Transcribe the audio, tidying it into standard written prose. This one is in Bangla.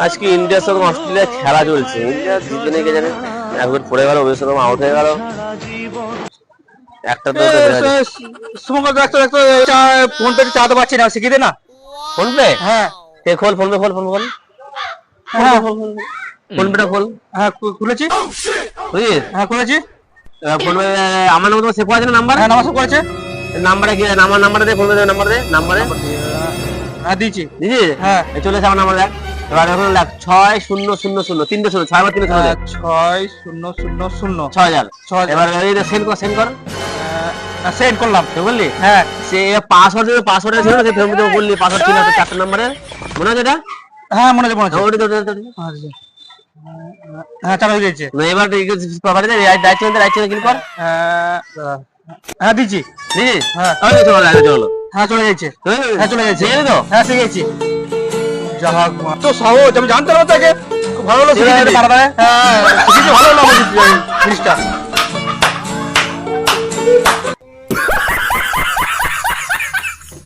আজকে ইন্ডিয়ার সঙ্গে অস্ট্রেলিয়ার খেলা চলছে। ইন্ডিয়া জিতে নেই কে জানে, এক উইকেট পড়ে গেল, অভিষেক শর্মা আউট হয়ে গেল। একটা তো সুমঙ্গল ফোন পে চালাতে পারছি না, শিখিয়ে দে না। Phone pay? হ্যাঁ খোল ফোন পে, খোল ফোন খোল, হ্যাঁ ফোন পেটা খোল। হ্যাঁ খুলেছি। বুঝিস? হ্যাঁ খুলেছি। ফোন পে আমার নাম্বার সেভ করা আছে না? নাম্বার? হ্যাঁ নামাজ করেছে। নাম্বারে কি আমার নাম্বারে দে, ফোন পে নাম্বার দে, নাম্বারে হ্যাঁ দিয়েছি। দিদি। হ্যাঁ চলে এসে আমার নাম্বার দেখ। এবার এখন লাখ 6000 300 6 300 6000। 6000। এবার সেন্ড কর, সেন্ড কর। সেন্ড করলাম। তুই বললি? হ্যাঁ সে পাসওয়ার্ড পাসওয়ার্ড ছিল সে ফেরত দেবো বললি, পাসওয়ার্ড ছিল তো 4টা নাম্বারে, মনে আছে এটা? হ্যাঁ মনে আছে মনে আছে। ওটা তো হ্যাঁ চালু হয়ে গেছে। না, এবার প্রপার্টি রাইট চেঞ্জ ক্লিক কর। হ্যাঁ দিচ্ছি। দিদি। হ্যাঁ চলো চলো। হ্যাঁ চলে গেছে। হ্যাঁ চলে গেছে। ঠিক আছে তো? হ্যাঁ শিখেছি। যা হোক তো সহজ, আমি জানতাম না তাকে। খুব ভালো হলো শিখেছি। হ্যাঁ শিখেছি, ভালো হলো আমার জিনিসটা।